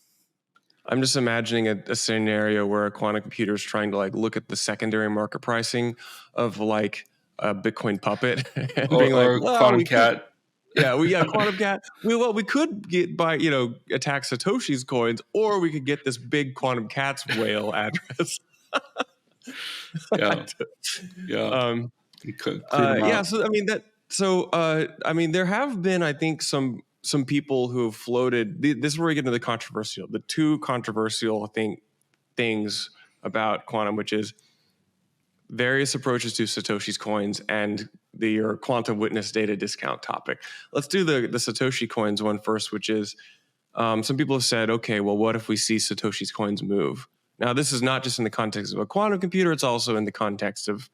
B: I'm just imagining a scenario where a quantum computer is trying to like look at the secondary market pricing of like a Bitcoin puppet and being like,
A: Or
B: well,
A: quantum
B: we could,
A: cat.
B: quantum cat. We could get by, attack Satoshi's coins, or we could get this big quantum cat's whale address.
A: Yeah, yeah. Clean them
B: Yeah.
A: out.
B: So there have been, I think, some people who have floated. This is where we get into the two controversial things about quantum, which is various approaches to Satoshi's coins and your quantum witness data discount topic. Let's do the Satoshi coins one first, which is some people have said, okay, well, what if we see Satoshi's coins move? Now, this is not just in the context of a quantum computer, it's also in the context of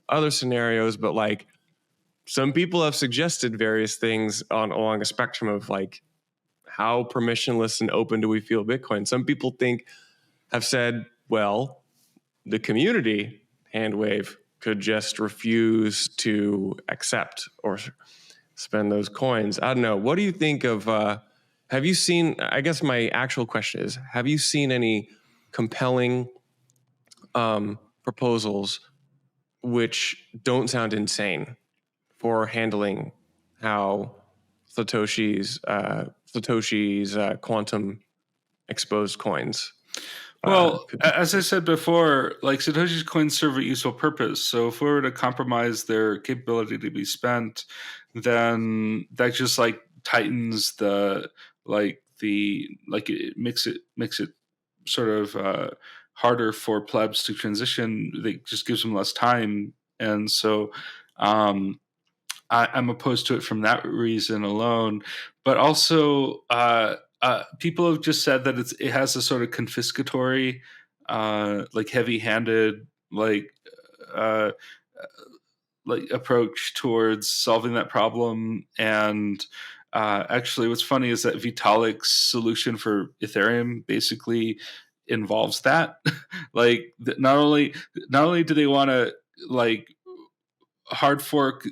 B: other scenarios, but like some people have suggested various things along a spectrum of like, how permissionless and open do we feel Bitcoin? Some people have said, well, the community, Handwave, could just refuse to accept or spend those coins. I don't know. What do you think of, have you seen, I guess my actual question is, have you seen any compelling proposals which don't sound insane for handling how Satoshi's quantum exposed coins?
A: Well, as I said before, like Satoshi's coins serve a useful purpose. So if we were to compromise their capability to be spent, then that just like tightens it makes it sort of harder for plebs to transition. It just gives them less time, and so I'm opposed to it from that reason alone. But also, people have just said that it has a sort of confiscatory, like heavy-handed, uh, approach towards solving that problem. And actually, what's funny is that Vitalik's solution for Ethereum basically involves that. Like, not only do they want to like hard fork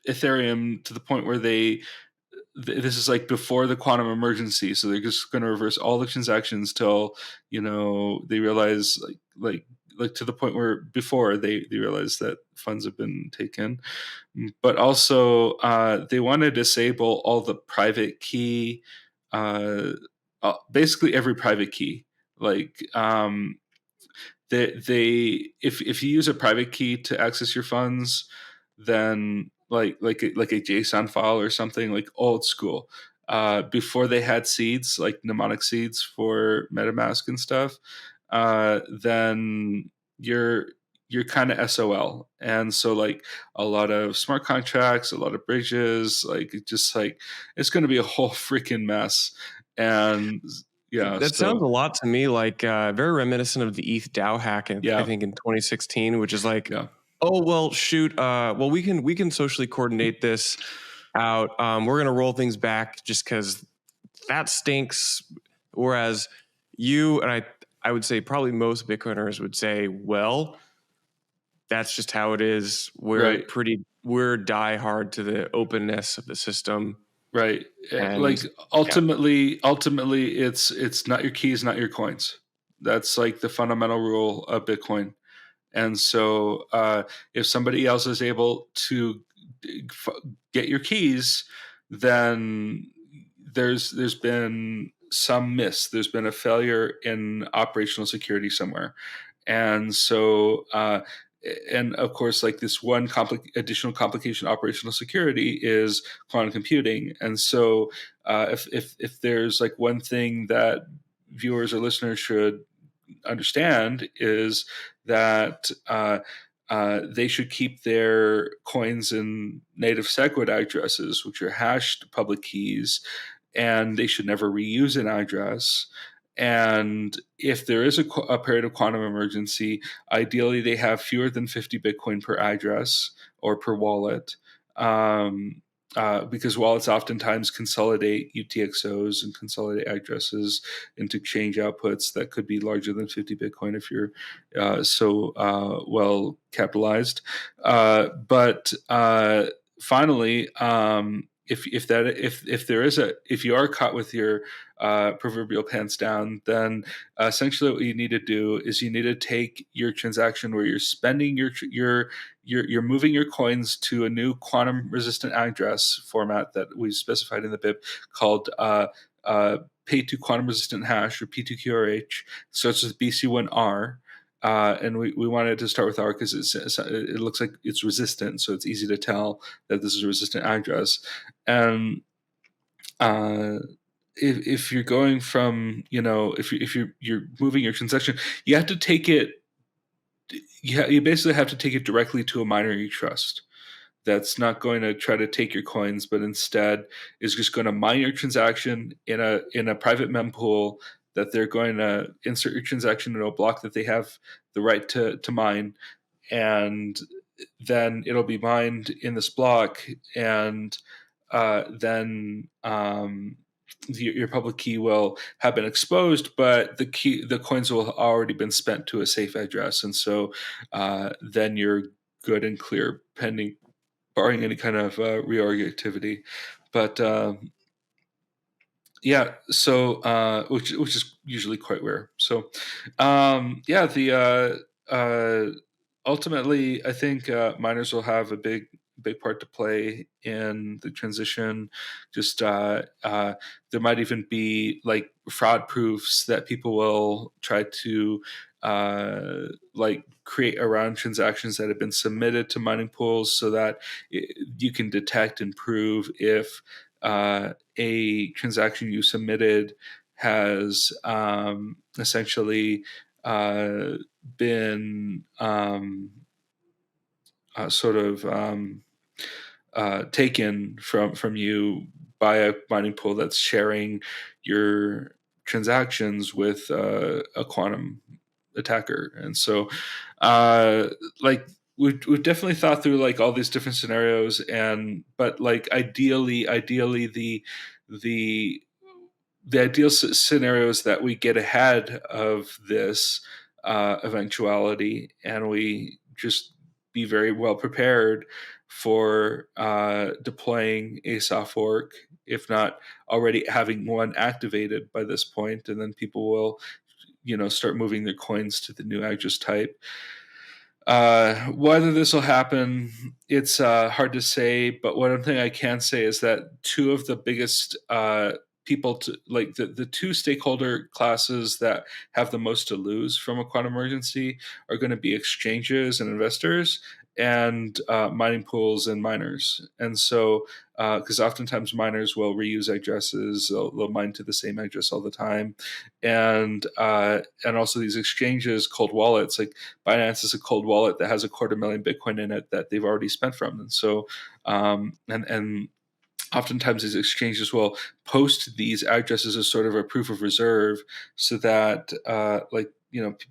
A: Ethereum to the point where this is like before the quantum emergency, so they're just going to reverse all the transactions till they realize like to the point where before they realize that funds have been taken. But also they want to disable all the private key, basically every private key. Like if you use a private key to access your funds, then like a JSON file or something, like old school, before they had seeds, like mnemonic seeds for MetaMask and stuff, then you're kind of SOL. And so like a lot of smart contracts, a lot of bridges, like it's going to be a whole freaking mess. And yeah,
B: that sounds a lot to me like very reminiscent of the ETH DAO hack, I think in 2016, which is like, oh well, shoot, well we can socially coordinate this out. We're gonna roll things back just because that stinks. Whereas you and I would say probably most Bitcoiners would say, well, that's just how it is. We're
A: Right.
B: pretty we're die hard to the openness of the system.
A: Right.
B: And
A: Like
B: yeah,
A: ultimately it's not your keys, not your coins. That's like the fundamental rule of Bitcoin. And so if somebody else is able to get your keys, then there's been some miss. There's been a failure in operational security somewhere. And so and of course, like this one additional complication, operational security, is quantum computing. And so if there's like one thing that viewers or listeners should understand, is that they should keep their coins in native SegWit addresses, which are hashed public keys, and they should never reuse an address. And if there is a period of quantum emergency, ideally they have fewer than 50 Bitcoin per address or per wallet. Because wallets oftentimes consolidate UTXOs and consolidate addresses into exchange outputs that could be larger than 50 Bitcoin if you're so well capitalized. But finally, if you are caught with your proverbial pants down, then essentially what you need to do is you need to take your transaction where you're spending you're moving your coins to a new quantum resistant address format that we specified in the BIP called pay to quantum resistant hash, or P2QRH. Starts with BC1R. And we wanted to start with R because it looks like it's resistant, so it's easy to tell that this is a resistant address. And if you're going from, if you're moving your transaction, you have to take it. You basically have to take it directly to a miner you trust. That's not going to try to take your coins, but instead is just going to mine your transaction in a private mempool that they're going to insert your transaction into a block that they have the right to mine, and then it'll be mined in this block, and then your public key will have been exposed, but the coins will have already been spent to a safe address, and so then you're good and clear, barring any kind of reorg activity. But yeah, so which is usually quite rare. So yeah, the ultimately, I think miners will have a big part to play in the transition. Just there might even be like fraud proofs that people will try to like create around transactions that have been submitted to mining pools, so that you can detect and prove if a transaction you submitted has essentially been sort of taken from you by a mining pool that's sharing your transactions with a quantum attacker. And so like we've definitely thought through like all these different scenarios, but like ideally the the ideal scenario is that we get ahead of this eventuality, and we just be very well prepared for deploying a soft fork, if not already having one activated by this point, and then people will start moving their coins to the new address type. Whether this will happen, it's hard to say. But one thing I can say is that two of the biggest people, like the two stakeholder classes that have the most to lose from a quantum emergency, are going to be exchanges and investors, and mining pools and miners. And so, because oftentimes miners will reuse addresses, they'll mine to the same address all the time, and also these exchanges, cold wallets, like Binance is a cold wallet that has 250,000 Bitcoin in it that they've already spent from. And so, and oftentimes these exchanges will post these addresses as sort of a proof of reserve, so that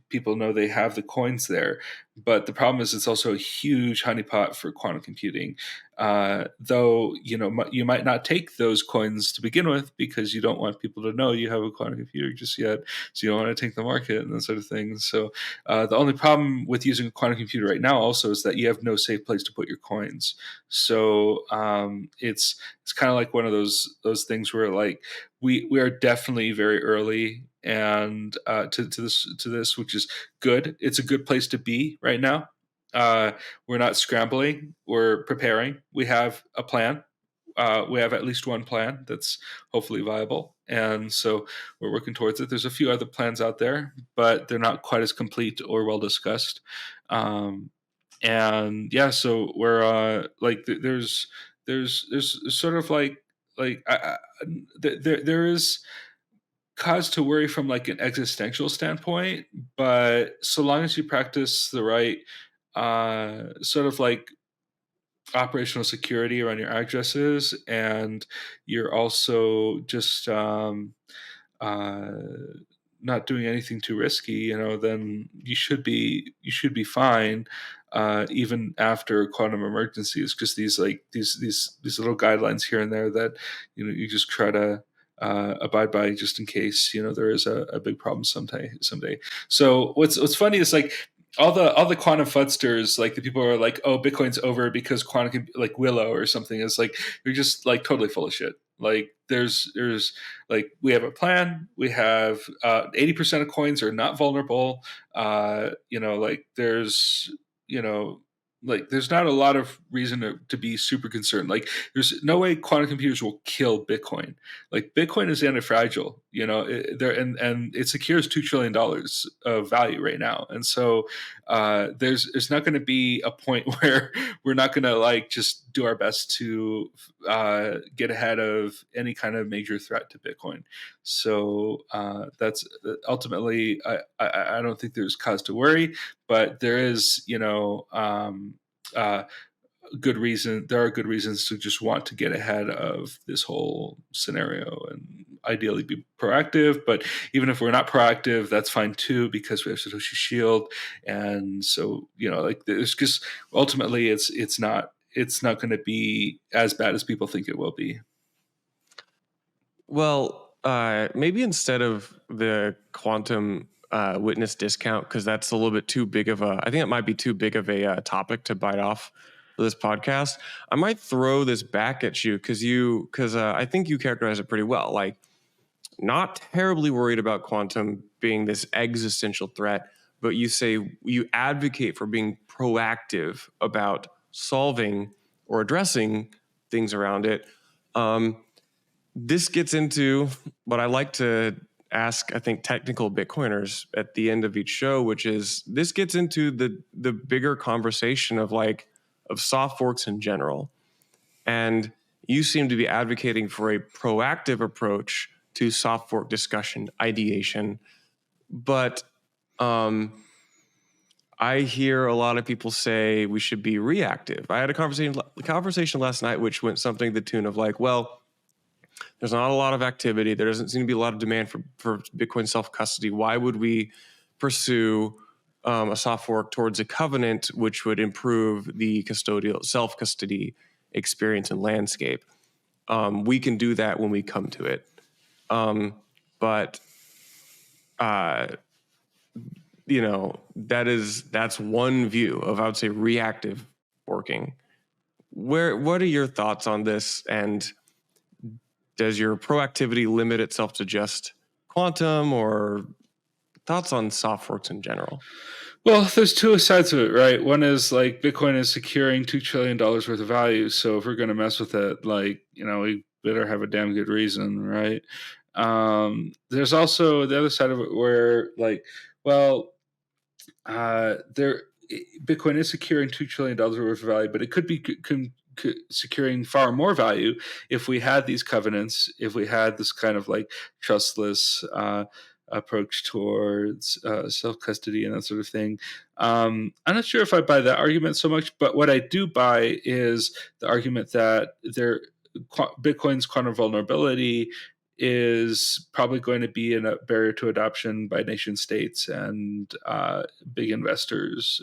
A: people know they have the coins there. But the problem is it's also a huge honeypot for quantum computing. Though you might not take those coins to begin with because you don't want people to know you have a quantum computer just yet, so you don't want to take the market and that sort of thing. So the only problem with using a quantum computer right now also is that you have no safe place to put your coins. So it's kind of like one of those things where like we are definitely very early and to this, which is good. It's a good place to be right now. We're not scrambling. We're preparing. We have a plan. We have at least one plan that's hopefully viable, and so we're working towards it. There's a few other plans out there, but they're not quite as complete or well discussed. And yeah, so we're like there's sort of like there is cause to worry from like an existential standpoint, but so long as you practice the right sort of like operational security around your addresses, and you're also just uh, not doing anything too risky, then you should be fine. Even after quantum emergencies, because these little guidelines here and there that you just try to abide by just in case there is a big problem someday. So what's funny is like all the quantum fudsters, like the people who are like, oh, Bitcoin's over because quantum, like Willow or something, is like you're just like totally full of shit. Like there's like we have a plan. We have 80% of coins are not vulnerable. Like there's not a lot of reason to be super concerned. Like there's no way quantum computers will kill Bitcoin. Like Bitcoin is anti-fragile, there and it secures $2 trillion of value right now. And so there's not going to be a point where we're not going to like just do our best to get ahead of any kind of major threat to Bitcoin. So that's ultimately, I don't think there's cause to worry, but there is, good reason. There are good reasons to just want to get ahead of this whole scenario and ideally be proactive. But even if we're not proactive, that's fine too, because we have Satoshi Shield, and so like there's just ultimately it's not going to be as bad as people think it will be.
B: Well, maybe instead of the quantum witness discount, because that's a little bit too big of I think it might be too big of a topic to bite off for this podcast. I might throw this back at you because I think you characterize it pretty well. Like, not terribly worried about quantum being this existential threat, but you say you advocate for being proactive about solving or addressing things around it. This gets into what I like to ask, I think, technical Bitcoiners at the end of each show, which is this gets into the bigger conversation of soft forks in general. And you seem to be advocating for a proactive approach to soft fork discussion, ideation. But I hear a lot of people say we should be reactive. I had a conversation last night which went something to the tune of like, well, there's not a lot of activity. There doesn't seem to be a lot of demand for Bitcoin self-custody. Why would we pursue a soft fork towards a covenant which would improve the custodial self-custody experience and landscape? We can do that when we come to it. But that's one view of, I would say, reactive forking. What are your thoughts on this? And does your proactivity limit itself to just quantum, or thoughts on soft forks in general?
A: Well, there's two sides of it, right? One is like Bitcoin is securing $2 trillion worth of value. So if we're going to mess with it, like, we better have a damn good reason, right? There's also the other side of it where like, well, Bitcoin is securing $2 trillion worth of value, but it could be securing far more value if we had these covenants, if we had this kind of like trustless approach towards self-custody and that sort of thing. I'm not sure if I buy that argument so much, but what I do buy is the argument that Bitcoin's quantum vulnerability is probably going to be a barrier to adoption by nation states and big investors.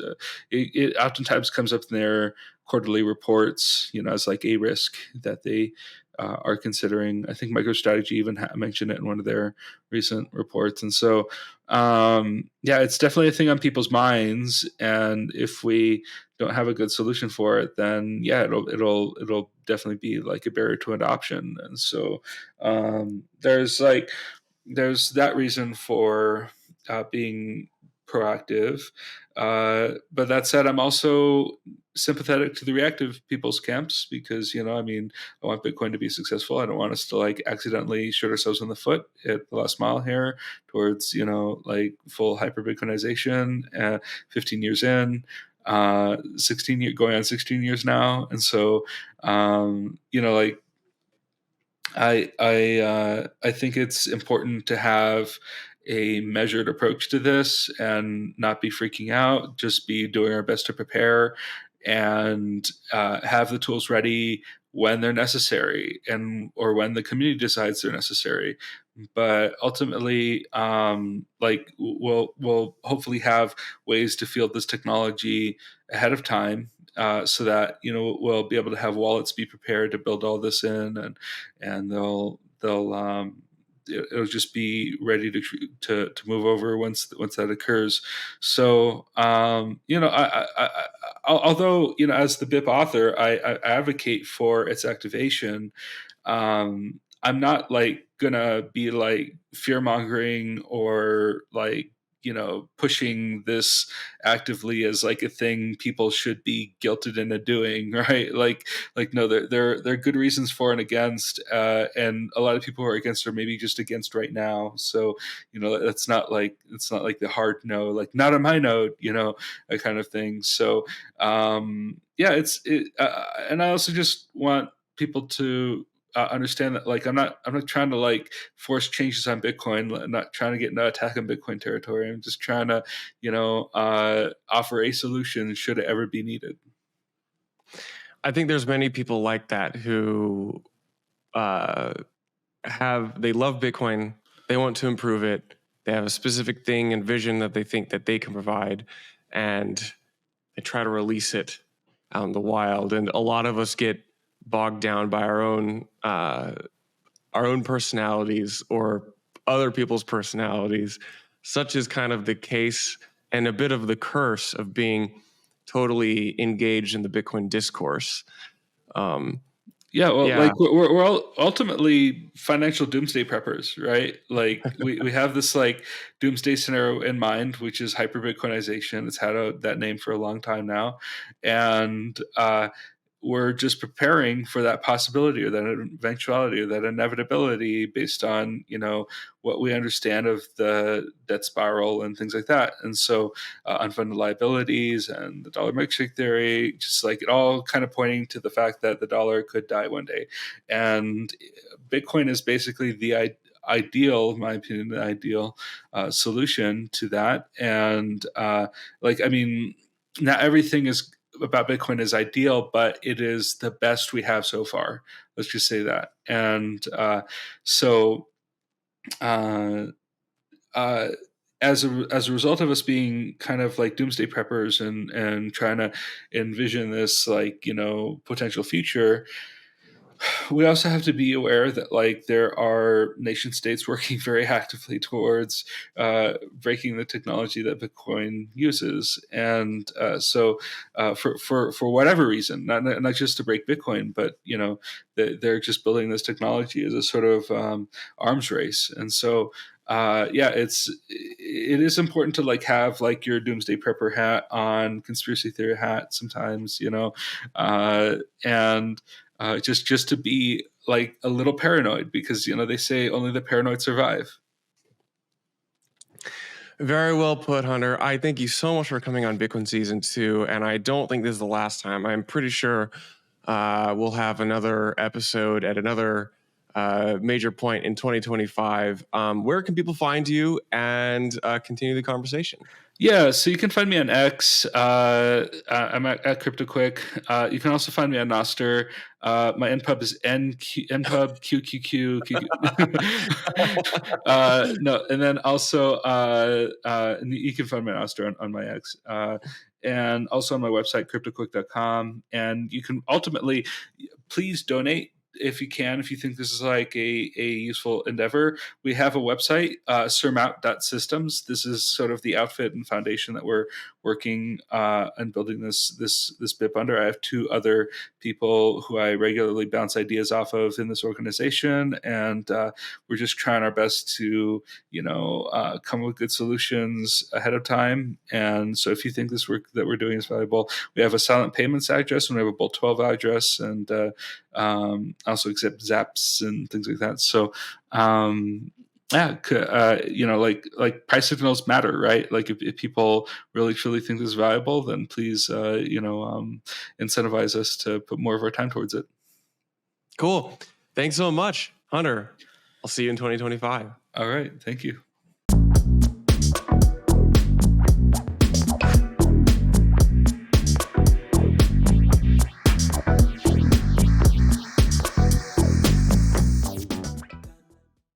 A: It oftentimes comes up in their quarterly reports, as like a risk that they are considering. I think MicroStrategy even mentioned it in one of their recent reports. And so, it's definitely a thing on people's minds. And if we don't have a good solution for it, then it'll definitely be like a barrier to adoption. And so, there's that reason for being proactive. But that said, I'm also sympathetic to the reactive people's camps because, I want Bitcoin to be successful. I don't want us to like accidentally shoot ourselves in the foot at the last mile here towards, like full hyper Bitcoinization, 15 years in. 16 going on 16 years now. And so, like, I think it's important to have a measured approach to this and not be freaking out. Just be doing our best to prepare and have the tools ready when they're necessary or when the community decides they're necessary. But ultimately, we'll hopefully have ways to field this technology ahead of time, so that we'll be able to have wallets be prepared to build all this in, and it'll just be ready to move over once that occurs. So although as the BIP author, I advocate for its activation. I'm not like gonna be like fear mongering or like pushing this actively as like a thing people should be guilted into doing, right? Like no, there are good reasons for and against, and a lot of people who are against are maybe just against right now. So it's not like the hard no, like not on my node, that kind of thing. So and I also just want people to understand that like I'm not trying to like force changes on Bitcoin. I'm not trying to get into attack on Bitcoin territory. I'm just trying to offer a solution should it ever be needed.
B: I think there's many people like that who they love Bitcoin, they want to improve it, they have a specific thing and vision that they think that they can provide, and they try to release it out in the wild. And a lot of us get bogged down by our own personalities or other people's personalities. Such is kind of the case and a bit of the curse of being totally engaged in the Bitcoin discourse.
A: Like we're all ultimately financial doomsday preppers, right? Like we have this like doomsday scenario in mind, which is hyper Bitcoinization. It's had that name for a long time now, and we're just preparing for that possibility or that eventuality or that inevitability based on what we understand of the debt spiral and things like that. And so unfunded liabilities and the dollar milkshake theory, just like it all kind of pointing to the fact that the dollar could die one day. And Bitcoin is basically the ideal, in my opinion, the ideal solution to that. And not everything is about Bitcoin is ideal, but it is the best we have so far. Let's just say that. And as a result of us being kind of like doomsday preppers and trying to envision this like potential future, we also have to be aware that like there are nation states working very actively towards breaking the technology that Bitcoin uses, and for whatever reason, not just to break Bitcoin, but they're just building this technology as a sort of arms race, and so. It is important to like have like your doomsday prepper hat on, conspiracy theory hat sometimes, and just to be like a little paranoid because they say only the paranoid survive.
B: Very well put, Hunter. I thank you so much for coming on Bitcoin Season 2, and I don't think this is the last time. I'm pretty sure we'll have another episode at another major point in 2025. Where can people find you and continue the conversation?
A: Yeah, so you can find me on X. I'm at CryptoQuick. You can also find me on Noster. My npub is npub no, and then also and you can find my Noster on my X. And also on my website, cryptoquick.com. And you can ultimately, please donate if you can, if you think this is like a useful endeavor. We have a website, surmount.systems. This is sort of the outfit and foundation that we're working on building this BIP under. I have two other people who I regularly bounce ideas off of in this organization, and we're just trying our best to, come up with good solutions ahead of time. And so if you think this work that we're doing is valuable, we have a silent payments address and we have a Bolt 12 address, and also accept zaps and things like that. So like price signals matter, right? Like if people really truly think this is valuable, then please incentivize us to put more of our time towards it.
B: Cool. Thanks so much, Hunter. I'll see you in 2025.
A: All right. Thank you.